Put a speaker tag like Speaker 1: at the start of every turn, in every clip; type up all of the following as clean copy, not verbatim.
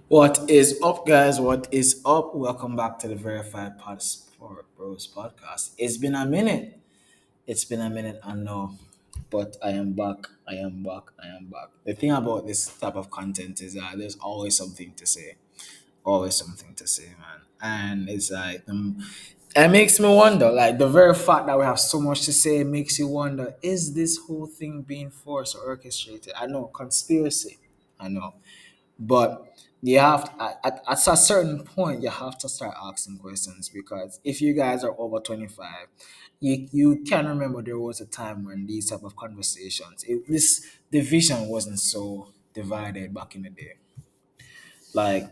Speaker 1: What is up, guys? What is up? Welcome back to the Verified Pod Sport Bros podcast. It's been a minute. It's been a minute, I know, but I am back. I am back. I am back. The thing about this type of content is that there's always something to say. Always something to say, man. And it's like, it makes me wonder, like, the very fact that we have so much to say makes you wonder, is this whole thing being forced or orchestrated? I know, conspiracy. I know. But you have at a certain point you have to start asking questions because if you guys are over 25, you can remember there was a time when these type of conversations, this division wasn't so divided back in the day. Like,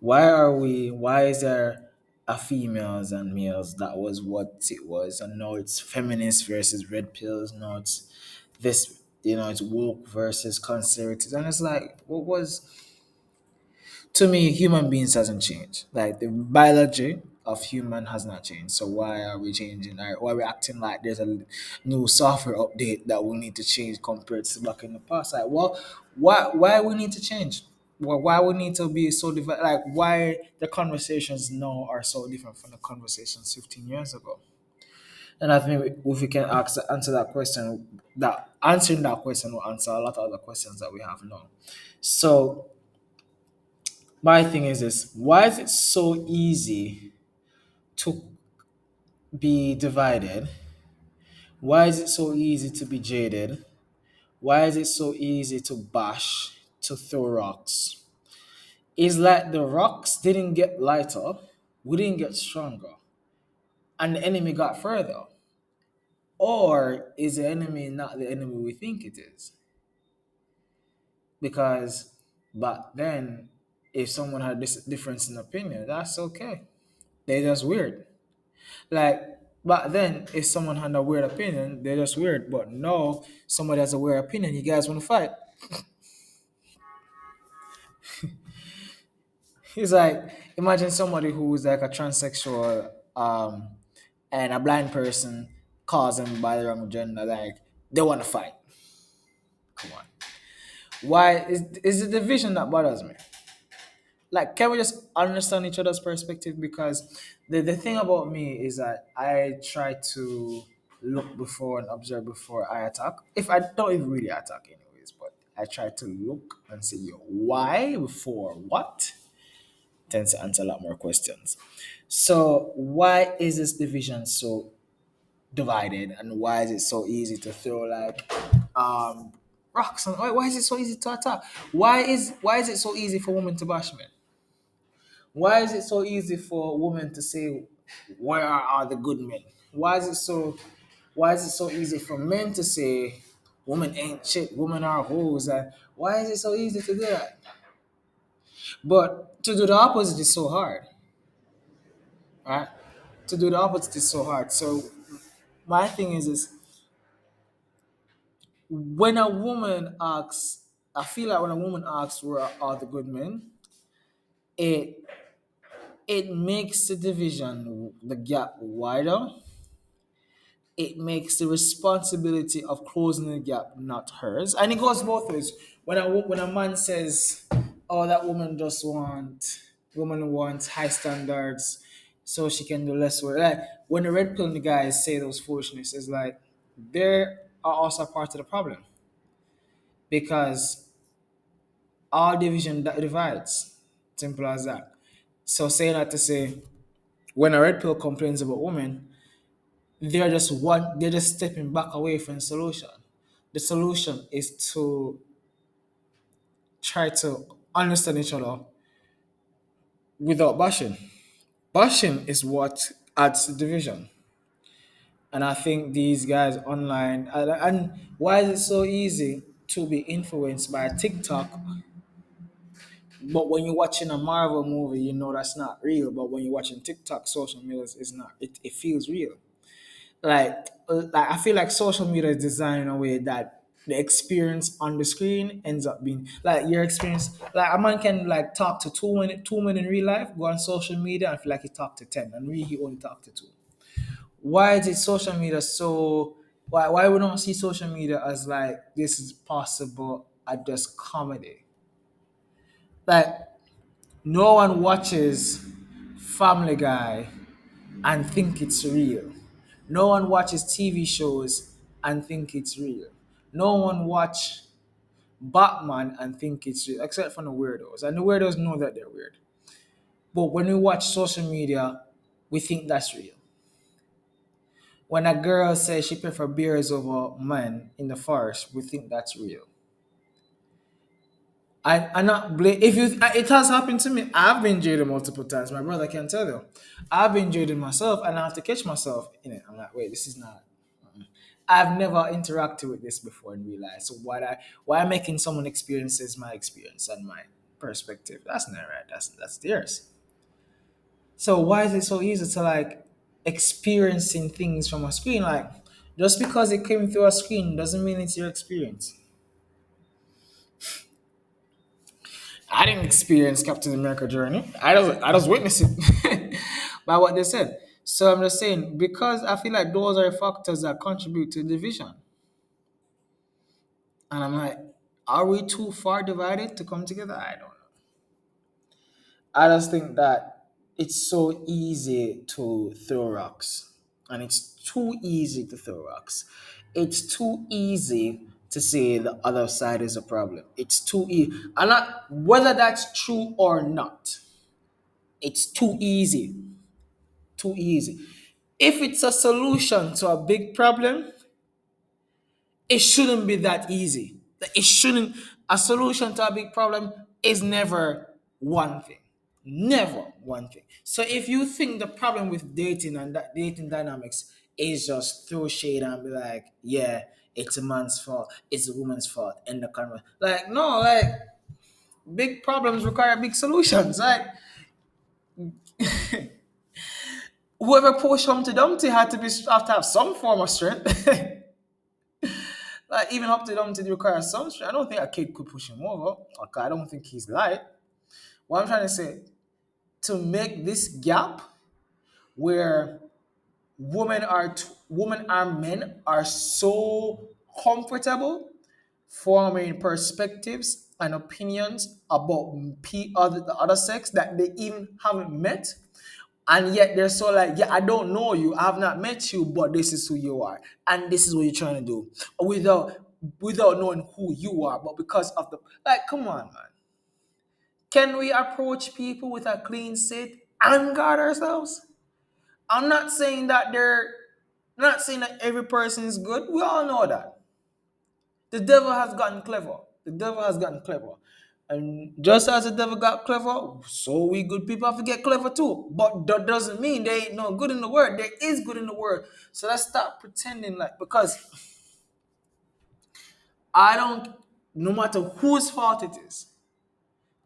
Speaker 1: why is there a females and males? That was what it was, and now it's feminists versus red pills. Now it's this, it's woke versus conservatives, and it's like, what was, to me, human beings hasn't changed. Like, the biology of human has not changed. So why are we changing? Why are we acting like there's a new software update that we need to change compared to back in the past? Like, well, why we need to change? Why we need to be so divided? Like, why the conversations now are so different from the conversations 15 years ago? And I think if we can answer that question, that answering that question will answer a lot of other questions that we have now. So my thing is this: why is it so easy to be divided? Why is it so easy to be jaded? Why is it so easy to bash, to throw rocks? It's like the rocks didn't get lighter, we didn't get stronger, and the enemy got further. Or is the enemy not the enemy we think it is? Because back then, if someone had this difference in opinion, that's okay. They're just weird. Like, back then, if someone had a weird opinion, they're just weird. But no, somebody has a weird opinion, you guys want to fight. It's like, imagine somebody who's like a transsexual, and a blind person calls them by the wrong gender, like, they want to fight. Come on. Why is the division that bothers me? Like, can we just understand each other's perspective? Because the thing about me is that I try to look before and observe before I attack. If I don't even really attack anyways, but I try to look and see, yo, why before what tends to answer a lot more questions. So why is this division so divided, and why is it so easy to throw, like, um rocks, and why is it so easy to attack? Why is it so easy for women to bash men? Why is it so easy for women to say, "Where are the good men"? Why is it so? Why is it so easy for men to say, "Women ain't shit. Women are hoes"? And why is it so easy to do that? But to do the opposite is so hard, right? To do the opposite is so hard. So my thing is when a woman asks, I feel like when a woman asks, "Where are the good men?" it it makes the division, the gap wider. It makes the responsibility of closing the gap not hers, and it goes both ways. When a man says, "Oh, that woman wants high standards, so she can do less work," like when the red pill guys say those foolishness, is like they are also part of the problem because all division that divides. Simple as that. So saying that to say, when a red pill complains about women, they're just stepping back away from the solution. The solution is to try to understand each other without bashing. Bashing is what adds to division. And I think these guys online, and why is it so easy to be influenced by TikTok? But when you're watching a Marvel movie, you know that's not real. But when you're watching TikTok, social media is not. It feels real. Like I feel like social media is designed in a way that the experience on the screen ends up being like your experience. Like a man can like talk to two men in real life, go on social media and feel like he talked to 10, and really he only talked to two. Why is it social media so? Why we don't see social media as like this is possible at just comedy? Like, No one watches Family Guy and think it's real. No one watches TV shows and think it's real. No one watch Batman and think it's real, except for the weirdos. And the weirdos know that they're weird. But when we watch social media, we think that's real. When a girl says she prefers bears over men in the forest, we think that's real. I not blame if you. It has happened to me. I've been jaded multiple times. My brother can tell you. I've been jaded myself, and I have to catch myself in it. I'm like, wait, this is not. I've never interacted with this before and realized. So why making someone experiences my experience and my perspective? That's not right. That's theirs. So why is it so easy to like experiencing things from a screen? Like just because it came through a screen doesn't mean it's your experience. I didn't experience Captain America journey. I just witnessed it by what they said. So I'm just saying because I feel like those are factors that contribute to division. And I'm like, are we too far divided to come together? I don't know. I just think that it's so easy to throw rocks. And it's too easy to throw rocks. It's too easy to say the other side is a problem. It's too easy. And not, whether that's true or not, it's too easy. Too easy. If it's a solution to a big problem, it shouldn't be that easy. It shouldn't. A solution to a big problem is never one thing. Never one thing. So if you think the problem with dating and that dating dynamics is just throw shade and be like, yeah, it's a man's fault, it's a woman's fault, and the conversation. Like, no, like big problems require big solutions. Like whoever pushed Humpty Dumpty had to have to have some form of strength. Like even Humpty Dumpty requires some strength. I don't think a kid could push him over. Okay, I don't think he's light. What I'm trying to say, to make this gap where women and men are so comfortable forming perspectives and opinions about the other sex that they even haven't met, and yet they're so like, yeah, I don't know you, I have not met you, but this is who you are, and this is what you're trying to do, without knowing who you are, but because of the like, come on, man. Can we approach people with a clean slate and guard ourselves? I'm not saying that not saying that every person is good. We all know that. The devil has gotten clever. The devil has gotten clever. And just as the devil got clever, so we good people have to get clever too. But that doesn't mean there ain't no good in the world. There is good in the world. So let's stop pretending like, because I don't, no matter whose fault it is,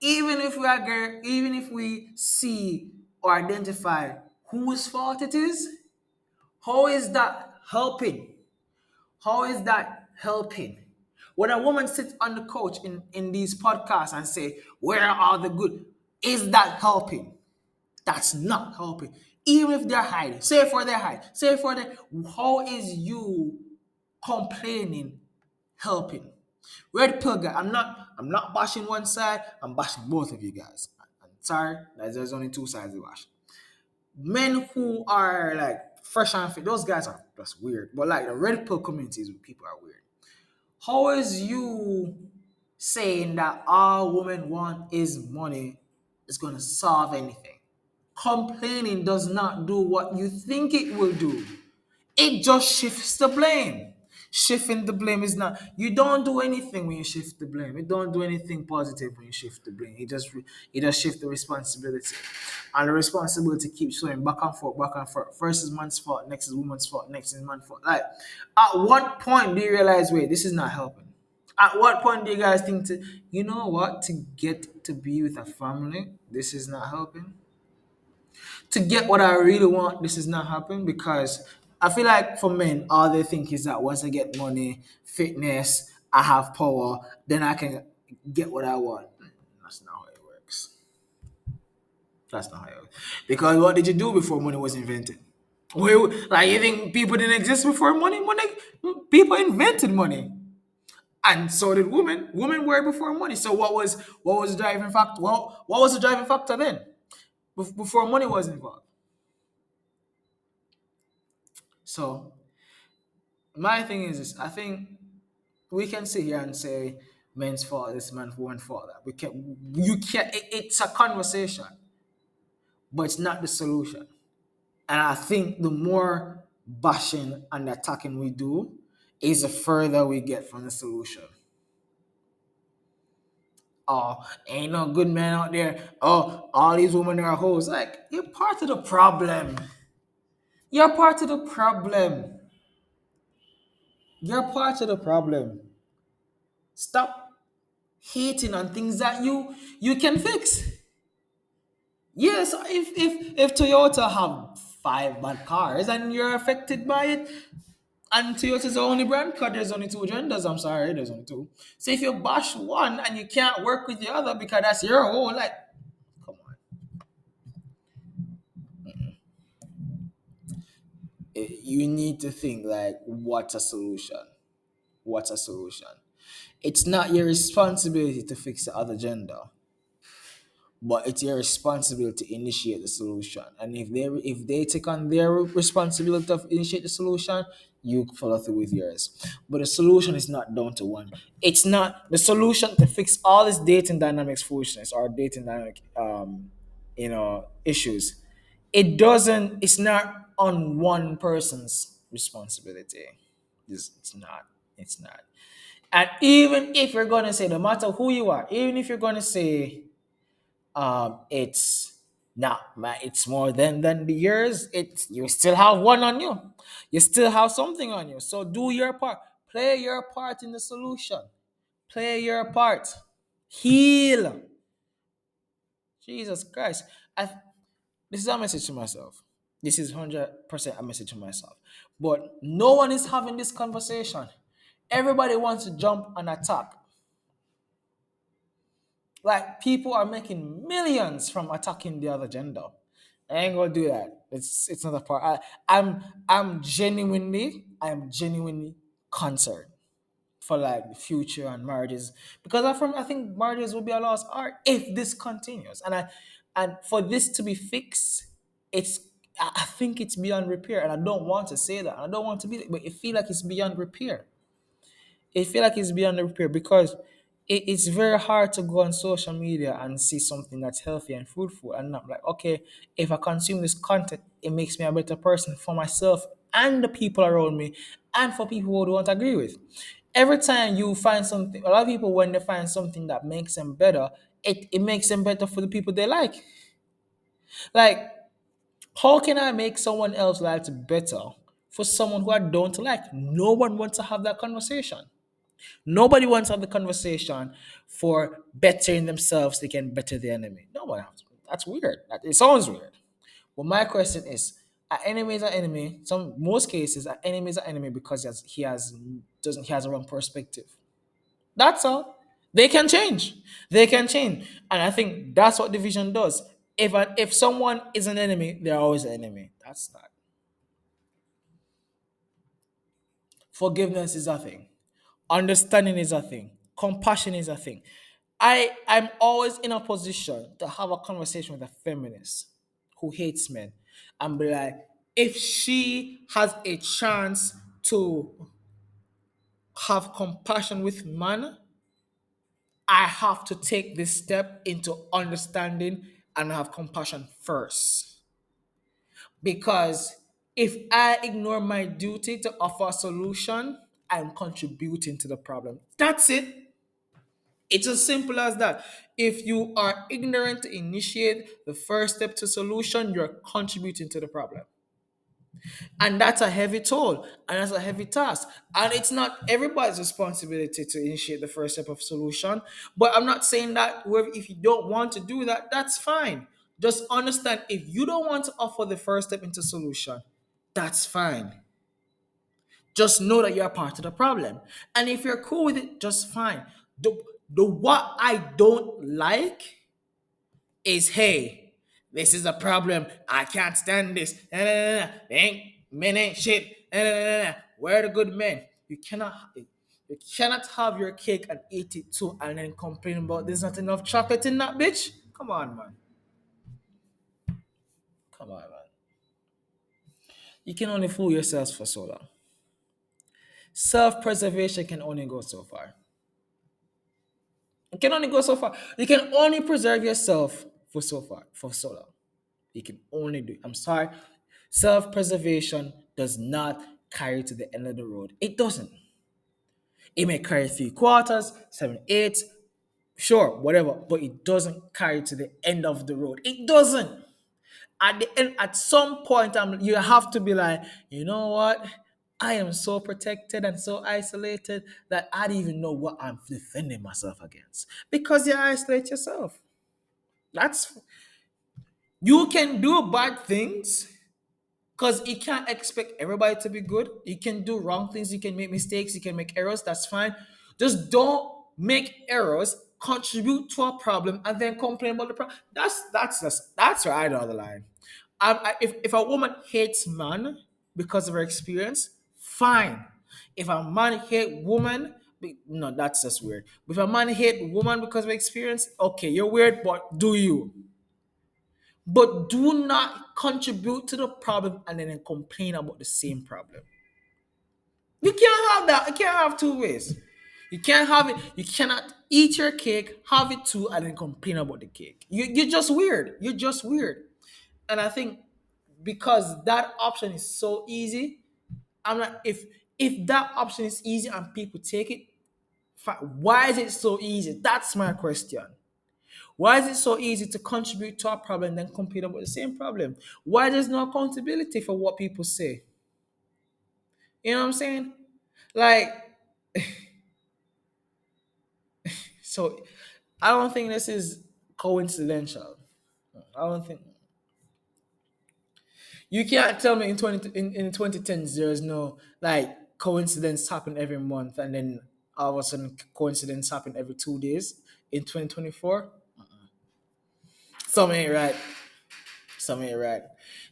Speaker 1: even if we see or identify whose fault it is, how is that helping? How is that helping? When a woman sits on the couch in these podcasts and say, where are the good? Is that helping? That's not helping. Even if they're hiding. Say for their hide. Say for their how is you complaining helping? Red pill guy. I'm not bashing one side, I'm bashing both of you guys. I'm sorry, there's only two sides to bash. Men who are like fresh and fit, those guys are just weird. But like the red pill communities, people are weird. How is you saying that all women want is money is gonna solve anything? Complaining does not do what you think it will do. It just shifts the blame. Shifting the blame is not. You don't do anything when you shift the blame. You don't do anything positive when you shift the blame. It just shifts the responsibility, and the responsibility keeps showing back and forth, back and forth. First is man's fault, next is woman's fault, next is man's fault. Like, at what point do you realize, wait, this is not helping? At what point do you guys think to, you know what, to get to be with a family, this is not helping? To get what I really want, this is not happening, because I feel like for men, all they think is that once I get money, fitness, I have power, then I can get what I want. That's not how it works. That's not how it works. Because what did you do before money was invented? Like you think people didn't exist before money? Money, people invented money. And so did women. Women were before money. So what was the driving factor? Well, what was the driving factor then? Before money was involved. So my thing is this, I think we can sit here and say men's fault this, women's fault that. We can you can't it's a conversation, but it's not the solution. And I think the more bashing and attacking we do, is the further we get from the solution. Oh, ain't no good men out there. Oh, all these women are hoes. Like, you're part of the problem. You're part of the problem. You're part of the problem. Stop hating on things that you can fix. Yes, if Toyota have five bad cars and you're affected by it, and Toyota's the only brand because there's only two genders. I'm sorry, there's only two. So if you bash one and you can't work with the other because that's your own, like, come on. You need to think like, what's a solution? What's a solution? It's not your responsibility to fix the other gender, but it's your responsibility to initiate the solution. And if they take on their responsibility to initiate the solution, you follow through with yours. But the solution is not down to one. It's not the solution to fix all this dating dynamics foolishness or dating dynamic issues. It's not on one person's responsibility. It's not. It's not. And even if you're gonna say, no matter who you are, even if you're gonna say it's not it's more than the years, it's you still have one on you. You still have something on you. So do your part. Play your part in the solution. Play your part. Heal. Jesus Christ. I This is a message to myself. This is 100% a message to myself. But no one is having this conversation. Everybody wants to jump and attack. Like, people are making millions from attacking the other gender. I ain't gonna do that. It's not a part. I'm genuinely concerned for like the future and marriages, because I think marriages will be a lost art if this continues. And for this to be fixed, it's I think it's beyond repair. And I don't want to say that. I don't want to be, but it feel like it's beyond repair. It feel like it's beyond repair because it's very hard to go on social media and see something that's healthy and fruitful and not like, okay, if I consume this content, it makes me a better person for myself and the people around me and for people who don't agree with. Every time you find something, a lot of people, when they find something that makes them better, it makes them better for the people they like. Like, how can I make someone else life better for someone who I don't like? No one wants to have that conversation. Nobody wants to have the conversation for bettering themselves, they can better the enemy. Nobody. That's weird. It sounds weird. But my question is, an enemy is an enemy. Some most cases, an enemy is an enemy because he has a wrong perspective. That's all. They can change. They can change, and I think that's what division does. If someone is an enemy, they're always an enemy. That's not. Forgiveness is a thing. Understanding is a thing. Compassion is a thing. I'm always in a position to have a conversation with a feminist who hates men and be like, if she has a chance to have compassion with man, I have to take this step into understanding and have compassion first. Because if I ignore my duty to offer a solution, I'm contributing to the problem. That's it. It's as simple as that. If you are ignorant to initiate the first step to solution, you're contributing to the problem. And that's a heavy toll and that's a heavy task. And it's not everybody's responsibility to initiate the first step of solution. But I'm not saying that if you don't want to do that, that's fine. Just understand, if you don't want to offer the first step into solution, that's fine. Just know that you're part of the problem. And if you're cool with it, just fine. The what I don't like is, hey, this is a problem. I can't stand this. Nah, nah, nah, nah. Men ain't shit. Nah, nah, nah, nah. Where are the good men? You cannot. You cannot have your cake and eat it too and then complain about there's not enough chocolate in that bitch. Come on, man. Come on, man. You can only fool yourselves for so long. Self preservation can only go so far. It can only go so far. You can only preserve yourself for so far, for so long. You can only do it. I'm sorry. Self preservation does not carry to the end of the road. It doesn't. It may carry three quarters, seven, eight, sure, whatever, but it doesn't carry to the end of the road. It doesn't. At the end, at some point, you have to be like, you know what? I am so protected and so isolated that I don't even know what I'm defending myself against because you isolate yourself. That's you can do bad things because you can't expect everybody to be good. You can do wrong things, you can make mistakes, you can make errors. That's fine. Just don't make errors contribute to a problem and then complain about the problem. That's where I draw the line. If a woman hates man because of her experience, fine. If a man hate woman, no, that's just weird. If a man hate woman because of experience, okay, you're weird, but do you? But do not contribute to the problem and then complain about the same problem. You can't have that. You can't have two ways. You can't have it. You cannot eat your cake, have it too, and then complain about the cake. You're just weird. You're just weird. And I think because that option is so easy, I'm not. If that option is easy and people take it, why is it so easy? That's my question. Why is it so easy to contribute to a problem and then complain about the same problem? Why there's no accountability for what people say? You know what I'm saying? Like, so I don't think this is coincidental. I don't think you can't tell me in 2010s there's no like coincidence happen every month and then all of a sudden coincidence happen every 2 days in 2024. Something ain't right. Something ain't right.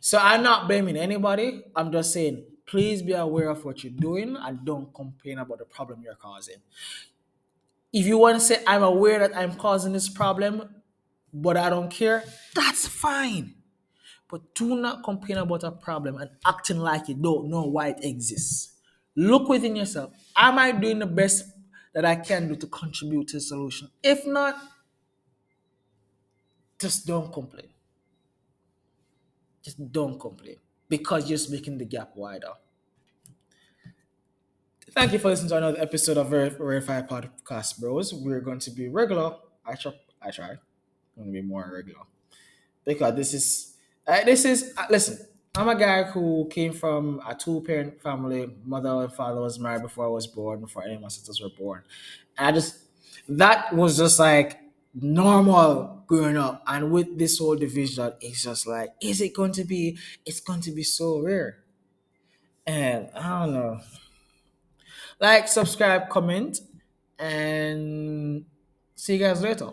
Speaker 1: So I'm not blaming anybody. I'm just saying, please be aware of what you're doing and don't complain about the problem you're causing. If you want to say, I'm aware that I'm causing this problem, but I don't care, that's fine. But do not complain about a problem and acting like you don't know why it exists. Look within yourself. Am I doing the best that I can do to contribute to the solution? If not, just don't complain. Just don't complain because you're just making the gap wider. Thank you for listening to another episode of Verified Podcast Bros. We're going to be regular. I try. I'm going to be more regular because listen. I'm a guy who came from a two-parent family. Mother and father was married before I was born, before any of my sisters were born. And I just that was just like normal growing up. And with this whole division, it's just like, is it going to be? It's going to be so rare. And I don't know. Like, subscribe, comment, and see you guys later.